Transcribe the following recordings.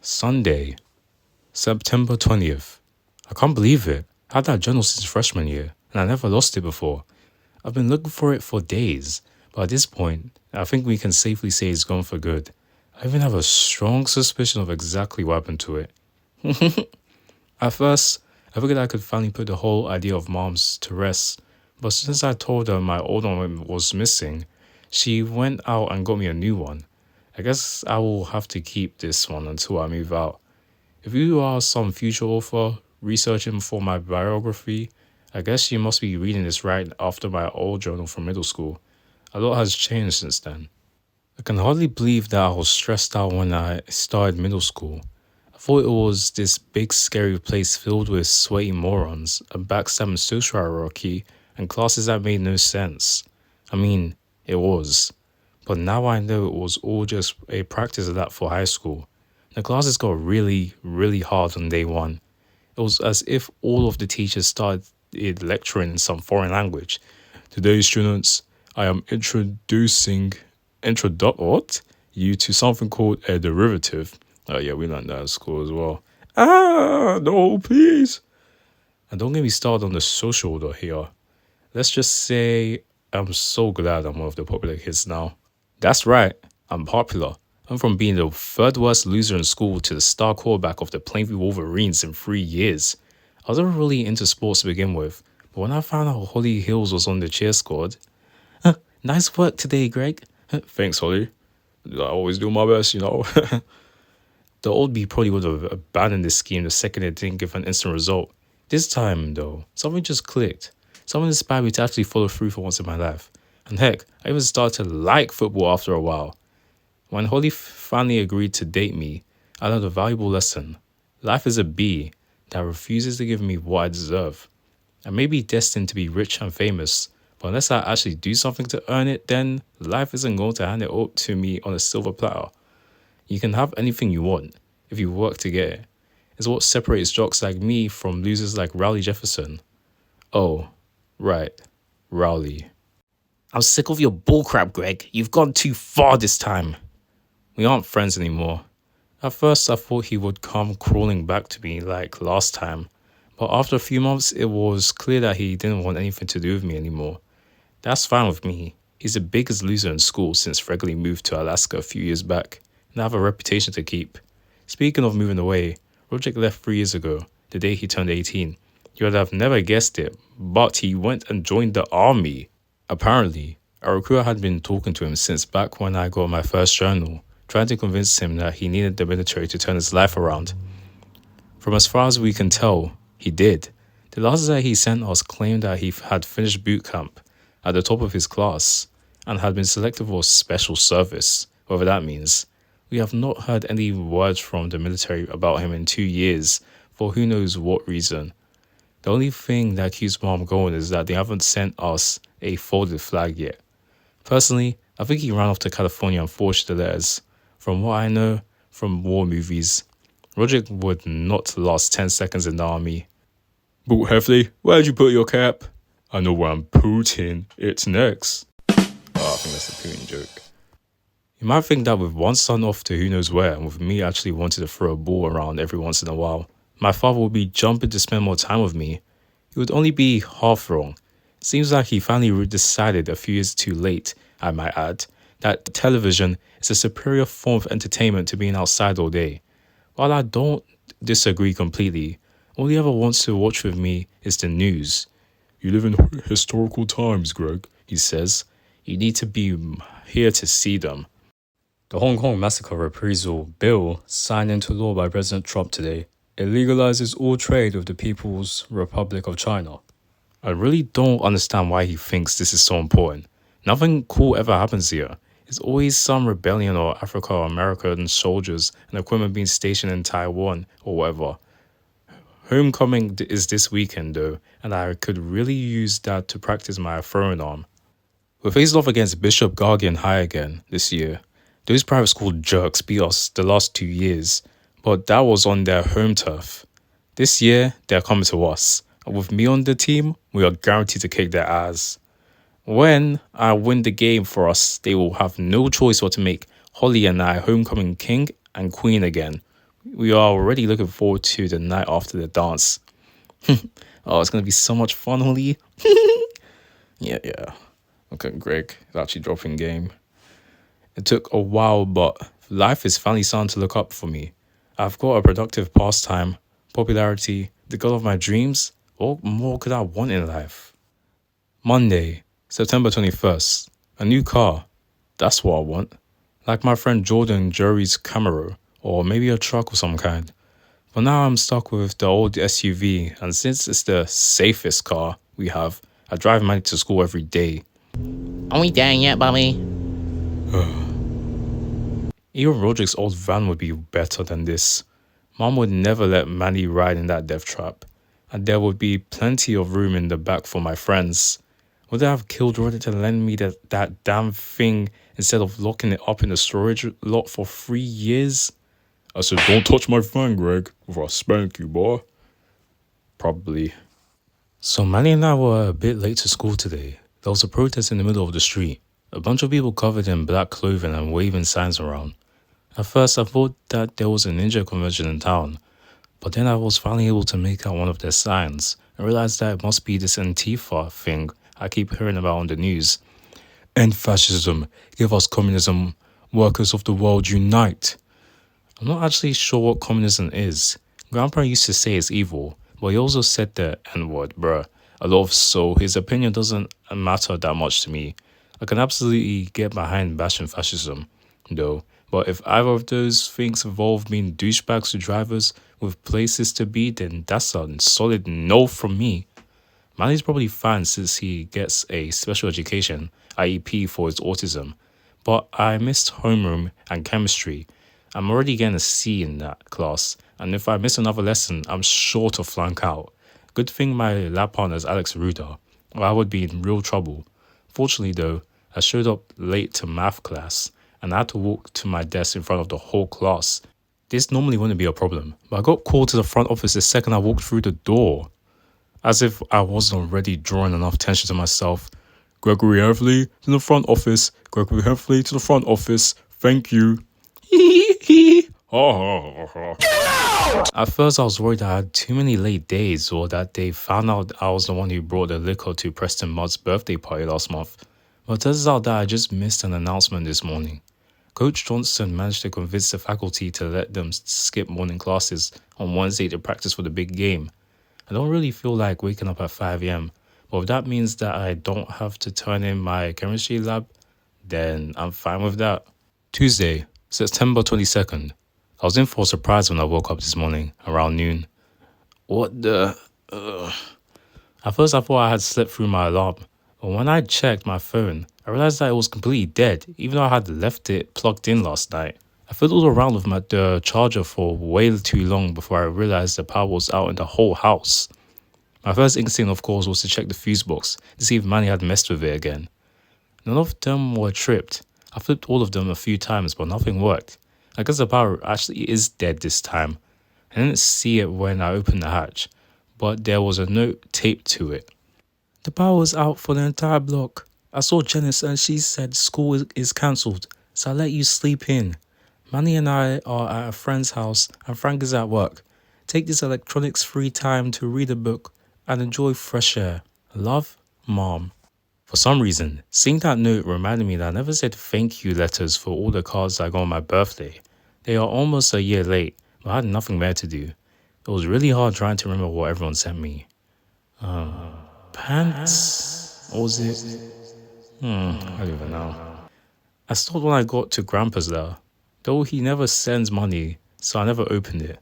Sunday, September 20th. I can't believe it. I had that journal since freshman year, and I never lost it before. I've been looking for it for days, but at this point, I think we can safely say it's gone for good. I even have a strong suspicion of exactly what happened to it. At first, I figured I could finally put the whole idea of mom's to rest, but since I told her my old one was missing, she went out and got me a new one. I guess I will have to keep this one until I move out. If you are some future author researching for my biography, I guess you must be reading this right after my old journal from middle school. A lot has changed since then. I can hardly believe that I was stressed out when I started middle school. I thought it was this big scary place filled with sweaty morons, a backstabbing social hierarchy, and classes that made no sense. I mean, it was. But now I know it was all just a practice of that for high school. The classes got really, really hard on day one. It was as if all of the teachers started lecturing in some foreign language. Today, students, I am introducing you to something called a derivative. Oh yeah, we learned that at school as well. No, please. And don't get me started on the social order here. Let's just say I'm so glad I'm one of the popular kids now. That's right, I'm popular. I'm from being the third worst loser in school to the star quarterback of the Plainview Wolverines in 3 years. I was never really into sports to begin with, but when I found out Holly Hills was on the cheer squad, nice work today, Greg. Thanks, Holly. I always do my best, you know. The old B probably would have abandoned this scheme the second it didn't give an instant result. This time, though, something just clicked. Something inspired me to actually follow through for once in my life. And heck, I even started to like football after a while. When Holly finally agreed to date me, I learned a valuable lesson. Life is a bee that refuses to give me what I deserve. I may be destined to be rich and famous, but unless I actually do something to earn it, then life isn't going to hand it up to me on a silver platter. You can have anything you want if you work to get it. It's what separates jocks like me from losers like Rowley Jefferson. Oh, right, Rowley. I'm sick of your bullcrap, Greg. You've gone too far this time. We aren't friends anymore. At first, I thought he would come crawling back to me like last time, but after a few months, it was clear that he didn't want anything to do with me anymore. That's fine with me. He's the biggest loser in school since Fregley moved to Alaska a few years back, and I have a reputation to keep. Speaking of moving away, Roger left 3 years ago, the day he turned 18. You would have never guessed it, but he went and joined the army. Apparently, a recruiter had been talking to him since back when I got my first journal, trying to convince him that he needed the military to turn his life around. From as far as we can tell, he did. The last that he sent us claimed that he had finished boot camp at the top of his class and had been selected for special service, whatever that means. We have not heard any words from the military about him in 2 years, for who knows what reason. The only thing that keeps Mom going is that they haven't sent us a folded flag yet. Personally, I think he ran off to California and forged the letters. From what I know from war movies, Roger would not last 10 seconds in the army. Boot Heffley, where'd you put your cap? I know where I'm putting it next. Oh, I think that's a Putin joke. You might think that with one son off to who knows where, and with me actually wanting to throw a ball around every once in a while, my father would be jumping to spend more time with me. He would only be half wrong. It seems like he finally decided a few years too late, I might add, that television is a superior form of entertainment to being outside all day. While I don't disagree completely, all he ever wants to watch with me is the news. You live in historical times, Greg, he says. You need to be here to see them. The Hong Kong Massacre Reprisal Bill, signed into law by President Trump today, it legalizes all trade with the People's Republic of China. I really don't understand why he thinks this is so important. Nothing cool ever happens here. It's always some rebellion or Africa or American soldiers and equipment being stationed in Taiwan or whatever. Homecoming is this weekend though, and I could really use that to practice my throwing arm. We faced off against Bishop Guardian High again this year. Those private school jerks beat us the last 2 years, but that was on their home turf. This year, they're coming to us, and with me on the team, we are guaranteed to kick their ass. When I win the game for us, they will have no choice but to make Holly and I homecoming king and queen again. we are already looking forward to the night after the dance. Oh, it's gonna be so much fun, Holly. Yeah. Okay, Greg is actually dropping game. It took a while, but life is finally starting to look up for me. I've got a productive pastime, popularity, the girl of my dreams. What more could I want in life? Monday, September 21st. A new car. That's what I want. Like my friend Jordan Jury's Camaro, or maybe a truck of some kind. But now I'm stuck with the old SUV, and since it's the safest car we have, I drive mine to school every day. Are we done yet, Bobby? Even Roderick's old van would be better than this. Mom would never let Manny ride in that death trap, and there would be plenty of room in the back for my friends. Would I have killed Roderick to lend me that damn thing instead of locking it up in the storage lot for 3 years? I said, don't touch my van, Greg, or I'll spank you, boy. Probably. So Manny and I were a bit late to school today. There was a protest in the middle of the street. A bunch of people covered in black clothing and waving signs around. At first, I thought that there was a ninja convention in town, but then I was finally able to make out one of their signs and realized that it must be this Antifa thing I keep hearing about on the news. End fascism, give us communism, workers of the world unite. I'm not actually sure what communism is. Grandpa used to say it's evil, but he also said the N-word, bruh, a lot, so his opinion doesn't matter that much to me. I can absolutely get behind bashing fascism, though, but if either of those things involve being douchebags to drivers with places to be, then that's a solid no from me. Manny's probably fine since he gets a special education, IEP, for his autism, but I missed homeroom and chemistry. I'm already getting a C in that class, and if I miss another lesson, I'm sure to flunk out. Good thing my lab partner is Alex Ruda, or I would be in real trouble. Fortunately though, I showed up late to math class, and I had to walk to my desk in front of the whole class. This normally wouldn't be a problem, but I got called to the front office the second I walked through the door. As if I wasn't already drawing enough attention to myself. Gregory Heffley to the front office. Gregory Heffley to the front office. Thank you. At first, I was worried I had too many late days or that they found out I was the one who brought the liquor to Preston Mudd's birthday party last month. But it turns out that I just missed an announcement this morning. Coach Johnson managed to convince the faculty to let them skip morning classes on Wednesday to practice for the big game. I don't really feel like waking up at 5 a.m, but if that means that I don't have to turn in my chemistry lab, then I'm fine with that. Tuesday, September 22nd. I was in for a surprise when I woke up this morning, around noon. What the... At first I thought I had slept through my alarm, but when I checked my phone, I realized that it was completely dead, even though I had left it plugged in last night. I fiddled around with the charger for way too long before I realized the power was out in the whole house. My first instinct, of course, was to check the fuse box to see if Manny had messed with it again. None of them were tripped. I flipped all of them a few times, but nothing worked. I guess the power actually is dead this time. I didn't see it when I opened the hatch, but there was a note taped to it. The power was out for the entire block. I saw Janice and she said school is cancelled, so I let you sleep in. Manny and I are at a friend's house and Frank is at work. Take this electronics-free time to read a book and enjoy fresh air. Love, Mom. For some reason, seeing that note reminded me that I never said thank you letters for all the cards I got on my birthday. They are almost a year late, but I had nothing better to do. It was really hard trying to remember what everyone sent me. Pants? Or was it? I don't even know. I stopped when I got to Grandpa's though he never sends money, so I never opened it.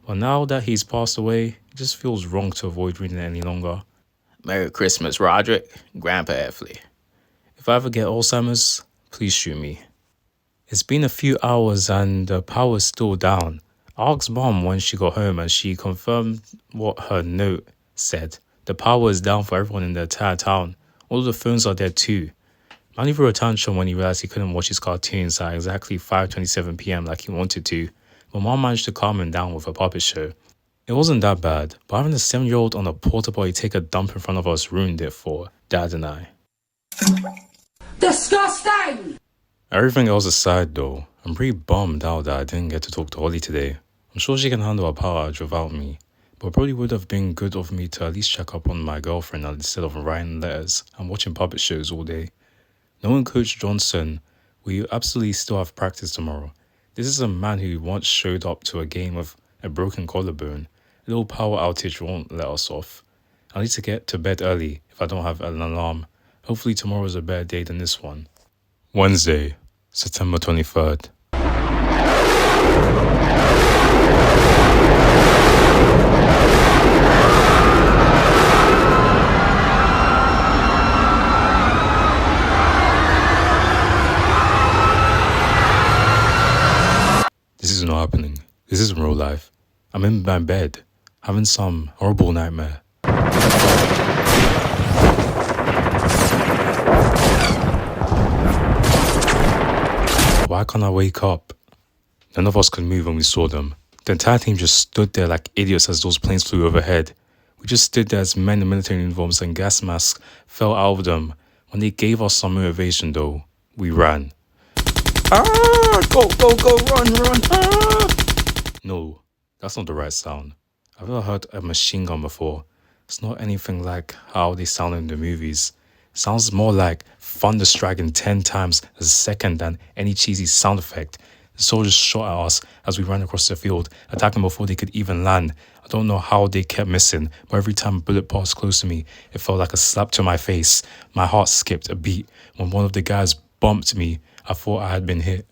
But now that he's passed away, it just feels wrong to avoid reading it any longer. Merry Christmas, Roderick. Grandpa Heffley. If I ever get Alzheimer's, please shoot me. It's been a few hours and the power's still down. I asked Mom when she got home and she confirmed what her note said. The power is down for everyone in the entire town. All of the phones are dead too. Manny threw a tantrum when he realized he couldn't watch his cartoons at exactly 5:27 p.m. like he wanted to, but Mom managed to calm him down with a puppet show. It wasn't that bad, but having a 7-year-old on a porta potty take a dump in front of us ruined it for Dad and I. Disgusting! Everything else aside though, I'm pretty bummed out that I didn't get to talk to Holly today. I'm sure she can handle a power outage without me, but it probably would have been good of me to at least check up on my girlfriend instead of writing letters and watching puppet shows all day. Knowing Coach Johnson, we absolutely still have practice tomorrow. This is a man who once showed up to a game with a broken collarbone. A little power outage won't let us off. I need to get to bed early if I don't have an alarm. Hopefully tomorrow is a better day than this one. Wednesday, September 23rd. This is not happening. This isn't real life. I'm in my bed, having some horrible nightmare. Why can't I wake up? None of us could move when we saw them. The entire team just stood there like idiots as those planes flew overhead. We just stood there as men in military uniforms and gas masks fell out of them. When they gave us some motivation though, we ran. Ah! Go, run! Ah! No, that's not the right sound. I've never heard a machine gun before. It's not anything like how they sound in the movies. It sounds more like thunder striking 10 times a second than any cheesy sound effect. The soldiers shot at us as we ran across the field, attacking before they could even land. I don't know how they kept missing, but every time a bullet passed close to me, it felt like a slap to my face. My heart skipped a beat. When one of the guys bumped me, I thought I had been hit.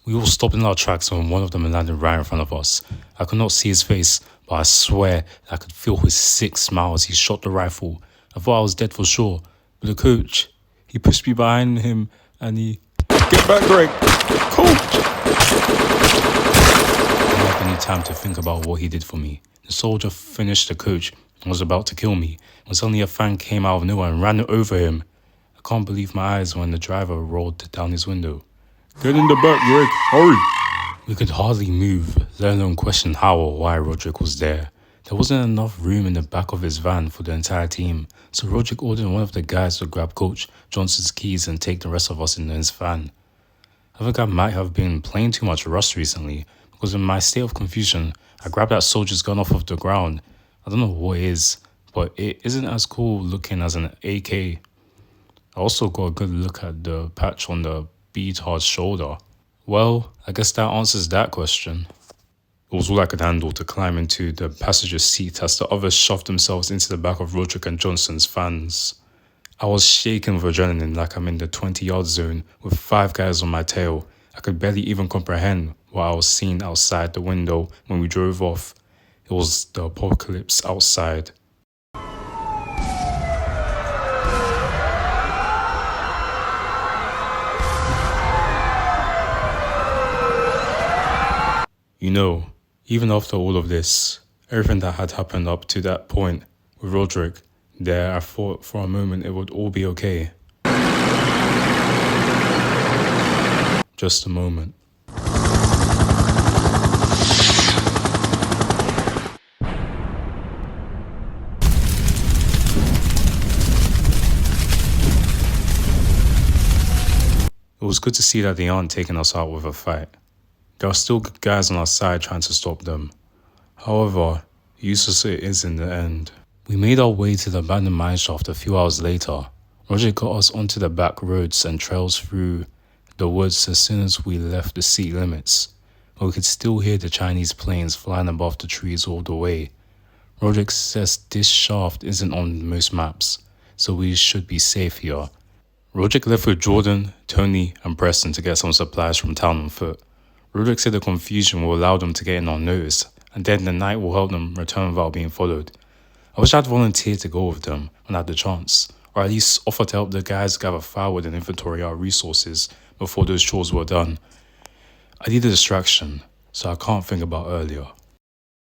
We all stopped in our tracks when one of them landed right in front of us. I could not see his face, but I swear I could feel his sick smile as he shot the rifle. I thought I was dead for sure, but the coach, he pushed me behind him and he... Get back, Greg! Coach! I didn't have any time to think about what he did for me. The soldier finished the coach and was about to kill me when suddenly a fan came out of nowhere and ran over him. I can't believe my eyes when the driver rolled down his window. Get in the back, Greg, hurry! We could hardly move, let alone question how or why Roderick was there. There wasn't enough room in the back of his van for the entire team, so Roderick ordered one of the guys to grab Coach Johnson's keys and take the rest of us in his van. I think I might have been playing too much Rust recently, because in my state of confusion, I grabbed that soldier's gun off of the ground. I don't know what it is, but it isn't as cool looking as an AK. I also got a good look at the patch on the beatard's shoulder. Well, I guess that answers that question. It was all I could handle to climb into the passenger seat as the others shoved themselves into the back of Roderick and Johnson's vans. I was shaking with adrenaline like I'm in the 20-yard zone with 5 guys on my tail. I could barely even comprehend what I was seeing outside the window when we drove off. It was the apocalypse outside. You know, even after all of this, everything that had happened up to that point with Roderick, I thought for a moment it would all be okay. Just a moment. It was good to see that they aren't taking us out with a fight. There are still good guys on our side trying to stop them. However, useless it is in the end. We made our way to the abandoned mineshaft a few hours later. Roger got us onto the back roads and trails through the woods as soon as we left the city limits, but we could still hear the Chinese planes flying above the trees all the way. Roderick says this shaft isn't on most maps, so we should be safe here. Roderick left with Jordan, Tony, and Preston to get some supplies from town on foot. Roderick said the confusion will allow them to get in unnoticed, and then the night will help them return without being followed. I wish I'd volunteered to go with them when I had the chance, or at least offer to help the guys gather firewood and inventory our resources before those chores were done. I need a distraction, so I can't think about earlier.